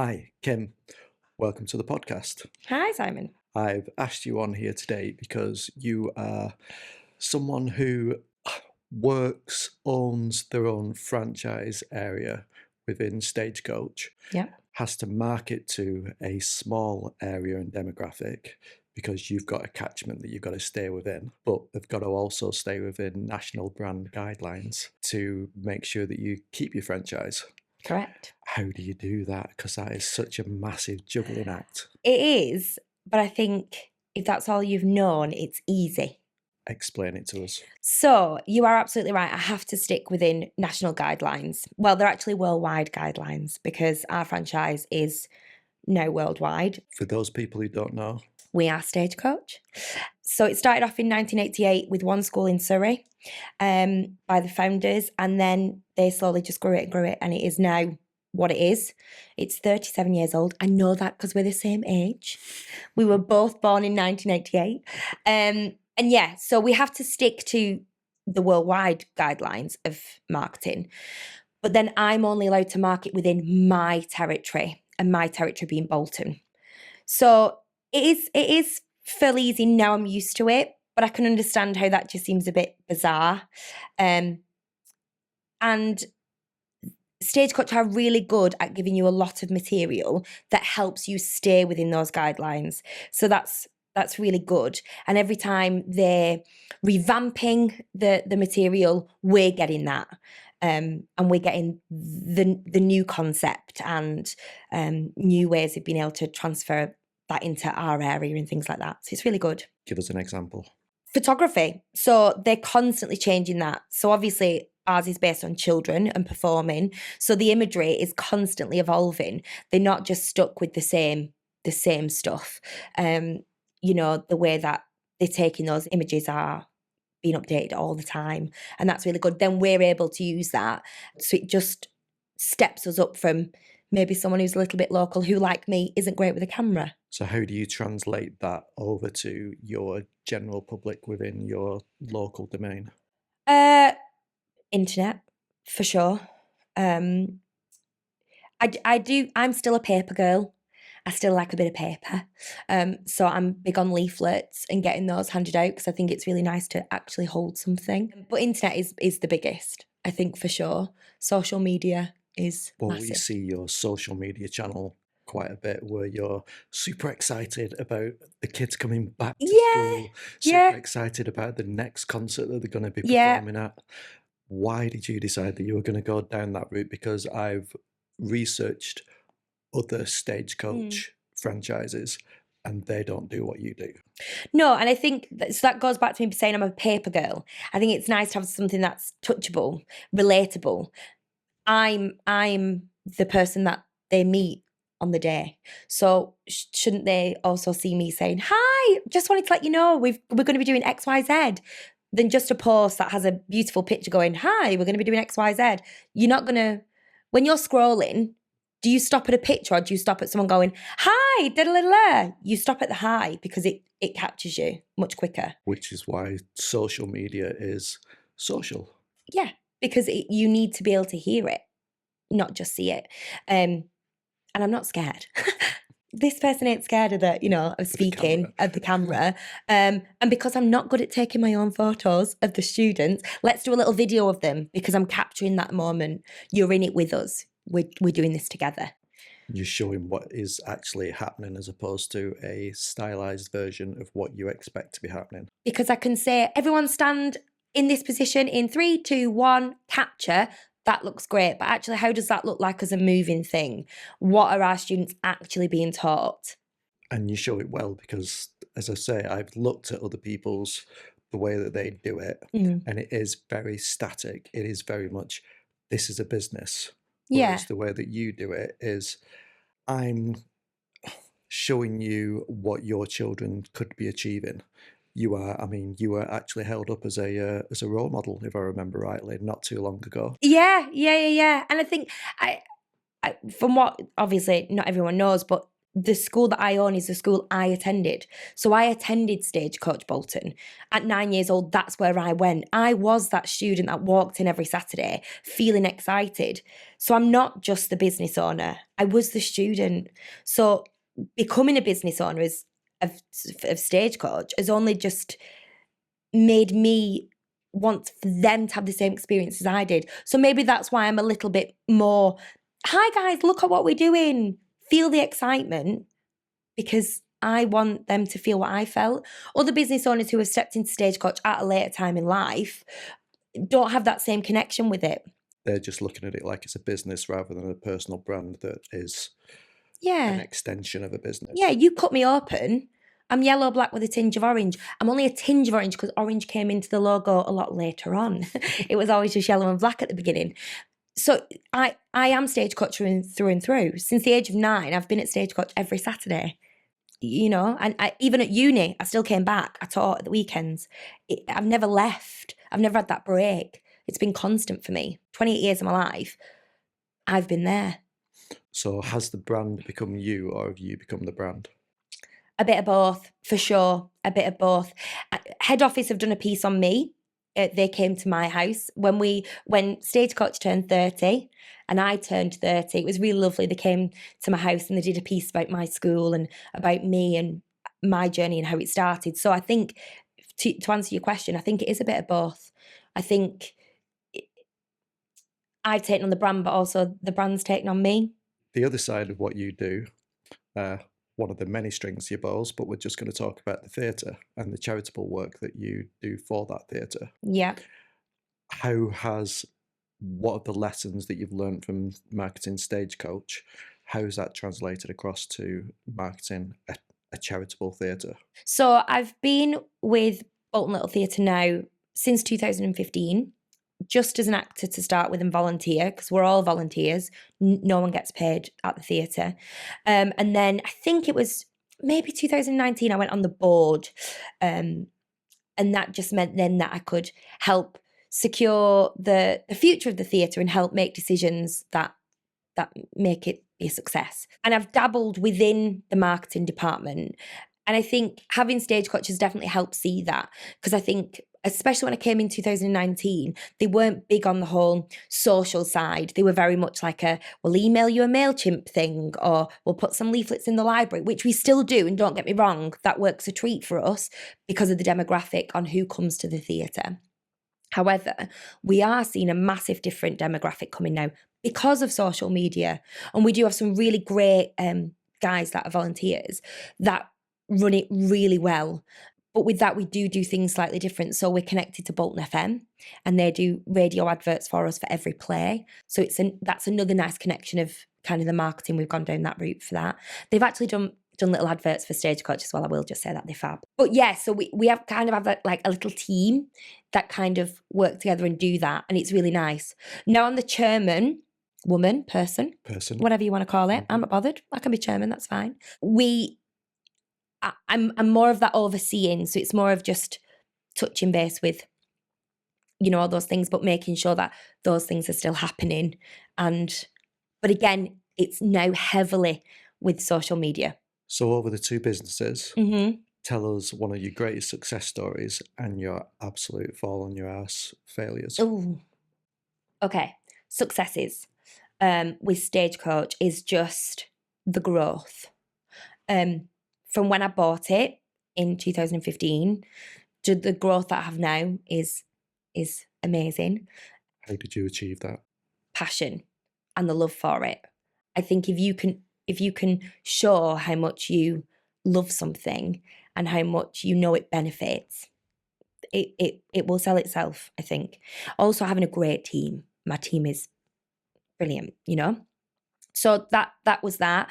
Hi, Kim. Welcome to the podcast. Hi, Simon. I've asked you on here today because you are someone who owns their own franchise area within Stagecoach, Yeah. has to market to a small area and demographic because you've got a catchment that you've got to stay within, but they've got to also stay within national brand guidelines to make sure that you keep your franchise. Correct. How do you do that? Because that is such a massive juggling act. It is, but I think if that's all you've known, it's easy. Explain it to us. So you are absolutely right. I have to stick within national guidelines. Well, they're actually worldwide guidelines because our franchise is now worldwide. For those people who don't know, We are Stagecoach. So it started off in 1988 with one school in Surrey by the founders, and then they slowly just grew it, and it is now what it is. It's 37 years old. I know that because we're the same age. We were both born in 1988. And yeah, so we have to stick to the worldwide guidelines of marketing. But then I'm only allowed to market within my territory, and my territory being Bolton. So it is fairly easy now. I'm used to it, but I can understand how that just seems a bit bizarre. And Stagecoach are really good at giving you a lot of material that helps you stay within those guidelines. So that's really good. And every time they're revamping the material, we're getting that. And we're getting the new concept and new ways of being able to transfer that into our area and things like that. So it's really good. give us an example. Photography. So they're constantly changing that. So obviously ours is based on children and performing. So the imagery is constantly evolving. They're not just stuck with the same stuff. The way that they're taking those images are being updated all the time. And that's really good. Then we're able to use that. So it just steps us up from maybe someone who's a little bit local who, like me, isn't great with a camera. So how do you translate that over to your general public within your local domain? Internet, for sure. I'm still a paper girl. I still like a bit of paper. So I'm big on leaflets and getting those handed out because I think it's really nice to actually hold something. But internet is the biggest, I think, for sure. Social media is Well, we massive. see your social media channel quite a bit where you're super excited about the kids coming back to school, super excited about the next concert that they're going to be performing at. Why did you decide that you were going to go down that route? Because I've researched other Stagecoach franchises and they don't do what you do. No, and I think that goes back to me saying I'm a paper girl. I think it's nice to have something that's touchable, relatable. I'm the person that they meet on the day. So shouldn't they also see me saying, "Hi, just wanted to let you know we're going to be doing XYZ," than just a post that has a beautiful picture going, "Hi, we're going to be doing XYZ." You're not going to, when you're scrolling, do you stop at a picture or do you stop at someone going, "Hi, da-da-da-da"? You stop at the hi because it captures you much quicker. Which is why social media is social. Yeah, because you need to be able to hear it, not just see it. And I'm not scared. This person ain't scared of of speaking at the camera. And because I'm not good at taking my own photos of the students, let's do a little video of them because I'm capturing that moment. You're in it with us. We're doing this together. You're showing what is actually happening as opposed to a stylized version of what you expect to be happening. Because I can say, everyone stand in this position in 3, 2, 1, capture. That looks great. But actually, how does that look like as a moving thing? What are our students actually being taught? And you show it well because, as I say, I've looked at other people's, the way that they do it, and it is very static. It is very much, this is a business. Whereas the way that you do it is, I'm showing you what your children could be achieving. You were actually held up as a role model, if I remember rightly, not too long ago. Yeah. And I think from what obviously not everyone knows, but the school that I own is the school I attended. So I attended Stagecoach Bolton. At 9 years old, that's where I went. I was that student that walked in every Saturday feeling excited. So I'm not just the business owner. I was the student. So becoming a business owner of Stagecoach has only just made me want for them to have the same experience as I did. So maybe that's why I'm a little bit more, hi guys, look at what we're doing. Feel the excitement, because I want them to feel what I felt. Other business owners who have stepped into Stagecoach at a later time in life don't have that same connection with it. They're just looking at it like it's a business rather than a personal brand that is an extension of a business. Yeah, you cut me open. I'm yellow, black with a tinge of orange. I'm only a tinge of orange because orange came into the logo a lot later on. It was always just yellow and black at the beginning. So I am Stagecoach through and through. Since the age of 9, I've been at Stagecoach every Saturday. You know, and even at uni, I still came back. I taught at the weekends. I've never left. I've never had that break. It's been constant for me. 28 years of my life, I've been there. So has the brand become you, or have you become the brand? A bit of both, for sure. A bit of both. Head office have done a piece on me. They came to my house when Stagecoach turned 30 and I turned 30. It was really lovely. They came to my house and they did a piece about my school and about me and my journey and how it started. So I think, to answer your question, I think it is a bit of both. I think I've taken on the brand, but also the brand's taken on me. The other side of what you do, one of the many strings to your bows, but we're just going to talk about the theatre and the charitable work that you do for that theatre. Yeah. What are the lessons that you've learned from marketing Stagecoach? How has that translated across to marketing a charitable theatre? So I've been with Bolton Little Theatre now since 2015. Just as an actor to start with and volunteer, because we're all volunteers. No one gets paid at the theatre. And then I think it was maybe 2019 I went on the board. And that just meant then that I could help secure the future of the theatre and help make decisions that make it be a success. And I've dabbled within the marketing department. And I think having Stagecoach has definitely helped see that, because I think, especially when I came in 2019, they weren't big on the whole social side. They were very much like we'll email you a MailChimp thing, or we'll put some leaflets in the library, which we still do. And don't get me wrong, that works a treat for us because of the demographic on who comes to the theatre. However, we are seeing a massive different demographic coming now because of social media. And we do have some really great guys that are volunteers that run it really well. But with that, we do things slightly different. So we're connected to Bolton FM and they do radio adverts for us for every play. So that's another nice connection of kind of the marketing. We've gone down that route for that. They've actually done little adverts for Stagecoach as well. I will just say that they're fab. But yeah, so we have kind of have that, like a little team that kind of work together and do that. And it's really nice. Now I'm the chairman, person, whatever you want to call it. I'm not bothered. I can be chairman. That's fine. I'm more of that overseeing. So it's more of just touching base with, all those things, but making sure that those things are still happening. But again, it's now heavily with social media. So over the two businesses, tell us one of your greatest success stories and your absolute fall on your ass failures. Ooh. Okay. Successes with Stagecoach is just the growth. From when I bought it in 2015 to the growth that I have now is amazing. How did you achieve that? Passion and the love for it. I think if you can show how much you love something and how much it benefits, it will sell itself, I think. Also having a great team. My team is brilliant, So that was that.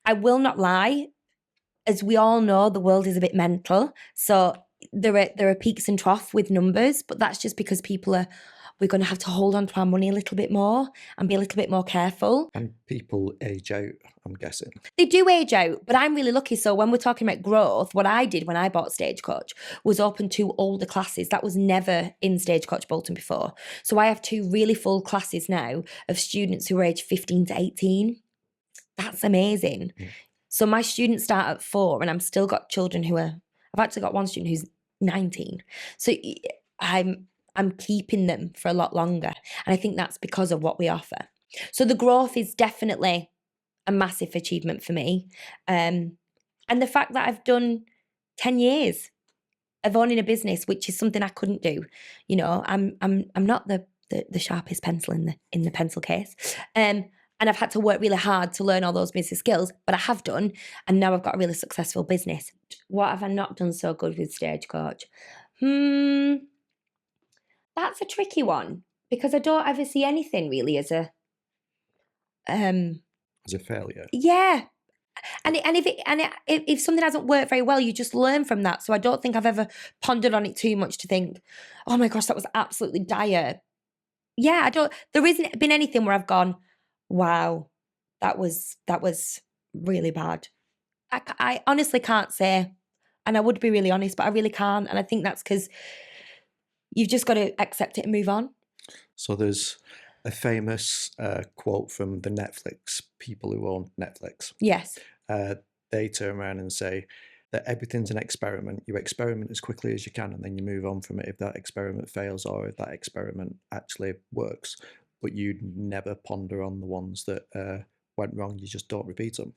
I will not lie. As we all know, the world is a bit mental. So there are peaks and troughs with numbers, but that's just because we're going to have to hold on to our money a little bit more and be a little bit more careful. And people age out, I'm guessing. They do age out, but I'm really lucky. So when we're talking about growth, what I did when I bought Stagecoach was open 2 older classes. That was never in Stagecoach Bolton before. So I have 2 really full classes now of students who are aged 15 to 18. That's amazing. Mm. So my students start at 4 and I've still got children I've actually got one student who's 19. So I'm keeping them for a lot longer. And I think that's because of what we offer. So the growth is definitely a massive achievement for me. And the fact that I've done 10 years of owning a business, which is something I couldn't do. You know, I'm not the sharpest pencil in the pencil case. And I've had to work really hard to learn all those business skills, but I have done, and now I've got a really successful business. What have I not done so good with Stagecoach? That's a tricky one because I don't ever see anything really as a failure. Yeah. And if something hasn't worked very well, you just learn from that. So I don't think I've ever pondered on it too much to think, oh my gosh, that was absolutely dire. Yeah, there isn't been anything where I've gone, wow, that was really bad. I honestly can't say, and I would be really honest, but I really can't. And I think that's because you've just got to accept it and move on. So there's a famous quote from the Netflix people who own Netflix. Yes. They turn around and say that everything's an experiment. You experiment as quickly as you can and then you move on from it if that experiment fails or if that experiment actually works. But you never ponder on the ones that went wrong. You just don't repeat them.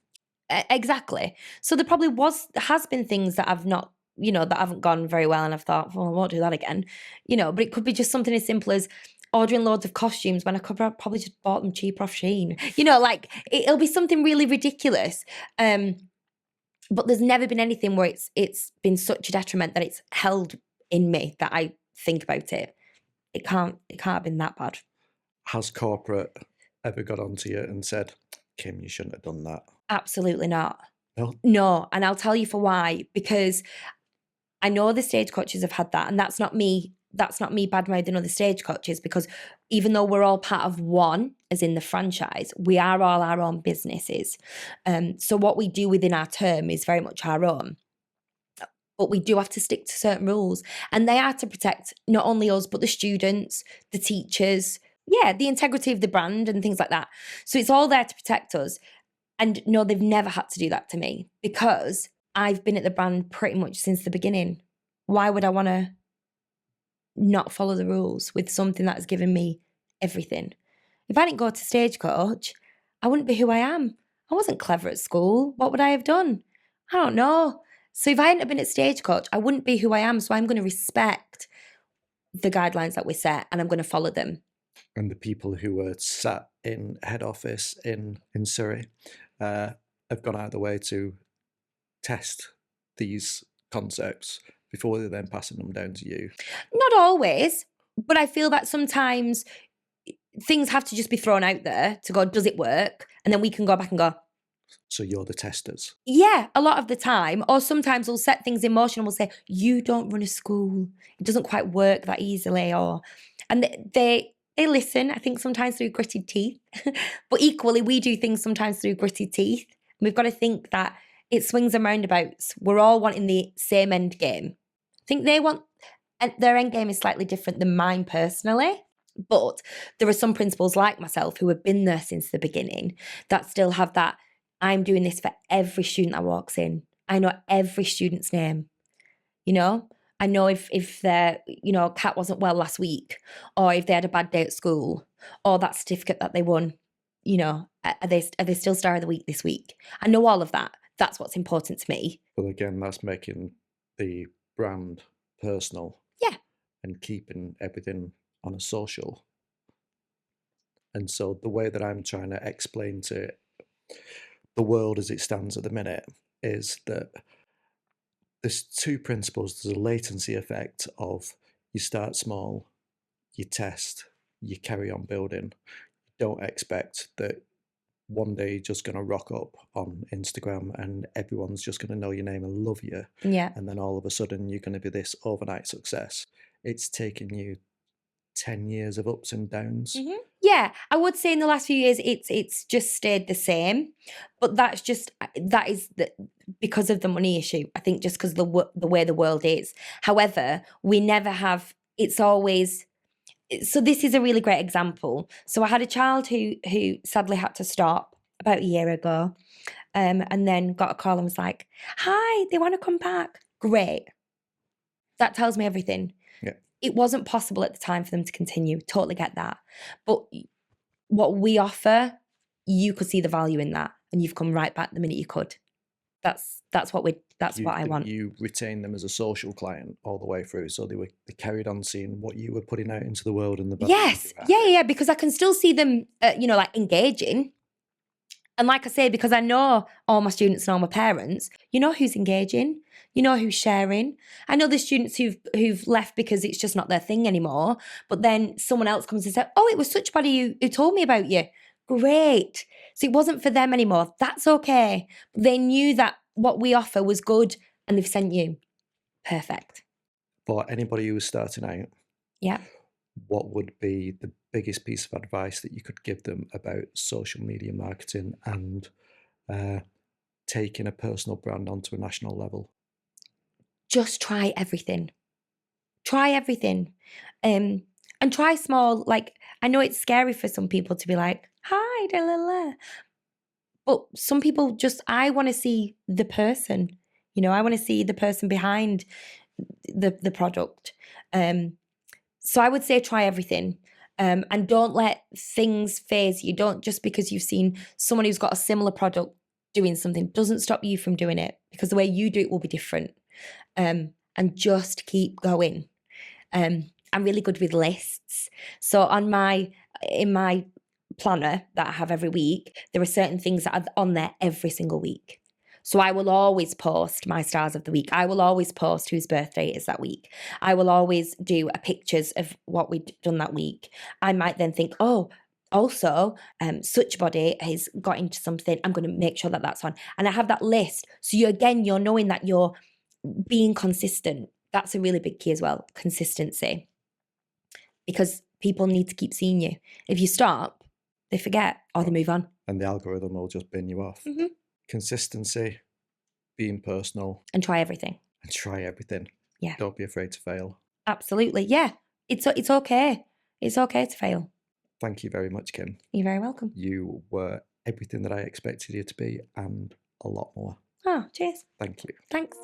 Exactly. So there probably has been things that I've not, that haven't gone very well and I've thought, well, I won't do that again. But it could be just something as simple as ordering loads of costumes when I could have probably just bought them cheap off Shein. Like it'll be something really ridiculous. But there's never been anything where it's been such a detriment that it's held in me that I think about it. It can't have been that bad. Has corporate ever got onto you and said, Kim, you shouldn't have done that? Absolutely not. No, and I'll tell you for why. Because I know the Stagecoaches have had that, and that's not me bad-mouthing other Stagecoaches, because even though we're all part of one, as in the franchise, we are all our own businesses. So what we do within our term is very much our own. But we do have to stick to certain rules, and they are to protect not only us, but the students, the teachers, the integrity of the brand and things like that. So it's all there to protect us. And no, they've never had to do that to me because I've been at the brand pretty much since the beginning. Why would I want to not follow the rules with something that has given me everything? If I didn't go to Stagecoach, I wouldn't be who I am. I wasn't clever at school. What would I have done? I don't know. So if I hadn't been at Stagecoach, I wouldn't be who I am. So I'm going to respect the guidelines that we set and I'm going to follow them. And the people who were sat in head office in Surrey have gone out of the way to test these concepts before they're then passing them down to you. Not always, but I feel that sometimes things have to just be thrown out there to go, does it work? And then we can go back and go, so you're the testers? Yeah, a lot of the time. Or sometimes we'll set things in motion and we'll say, you don't run a school. It doesn't quite work that easily. And they listen, I think, sometimes through gritted teeth. But equally, we do things sometimes through gritted teeth. And we've got to think that it swings and roundabouts. We're all wanting the same end game. I think their end game is slightly different than mine personally. But there are some principals like myself who have been there since the beginning that still have that, I'm doing this for every student that walks in. I know every student's name. I know if their, cat wasn't well last week, or if they had a bad day at school, or that certificate that they won, are they still star of the week this week? I know all of that. That's what's important to me. But again, that's making the brand personal. Yeah. And keeping everything on a social. And so the way that I'm trying to explain to the world as it stands at the minute is that there's two principles. There's a latency effect of you start small, you test, you carry on building. Don't expect that one day you're just going to rock up on Instagram and everyone's just going to know your name and love you. Yeah. And then all of a sudden you're going to be this overnight success. It's taken you 10 years of ups and downs. Mm-hmm. Yeah, I would say in the last few years it's just stayed the same, but that is because of the money issue. I think just because the way the world is. However, we never have. It's always. So this is a really great example. So I had a child who sadly had to stop about a year ago, and then got a call and was like, "Hi, they want to come back." Great. That tells me everything. Yeah. It wasn't possible at the time for them to continue. Totally get that. But what we offer, you could see the value in that, and you've come right back the minute you could. That's what I want. You retained them as a social client all the way through, so they carried on seeing what you were putting out into the world and the value Yes, you had. yeah, because I can still see them, like engaging. And like I say, because I know all my students and all my parents, you know who's engaging, you know who's sharing. I know the students who've left because it's just not their thing anymore. But then someone else comes and says, "Oh, it was such buddy who told me about you." Great. So it wasn't for them anymore. That's okay. They knew that what we offer was good, and they've sent you. Perfect. For anybody who was starting out, Yeah. what would be the biggest piece of advice that you could give them about social media marketing and taking a personal brand onto a national level? Just try everything. Try everything. And try small. Like, I know it's scary for some people to be like, "Hi, da, la, la." But some people just, I want to see the person. I want to see the person behind the product. So I would say try everything. And don't let things phase you. Don't, just because you've seen someone who's got a similar product doing something, doesn't stop you from doing it, because the way you do it will be different. And just keep going. I'm really good with lists. So in my planner that I have every week, there are certain things that are on there every single week. So I will always post my stars of the week. I will always post whose birthday it is that week. I will always do pictures of what we've done that week. I might then think, oh, also, such body has got into something. I'm going to make sure that that's on. And I have that list. So you're knowing that you're being consistent. That's a really big key as well, consistency. Because people need to keep seeing you. If you stop, they forget or they move on. And the algorithm will just bin you off. Mm-hmm. Consistency, being personal. And try everything. And try everything. Yeah. Don't be afraid to fail. Absolutely. Yeah. It's okay. It's okay to fail. Thank you very much, Kim. You're very welcome. You were everything that I expected you to be and a lot more. Oh, cheers. Thank you. Thanks.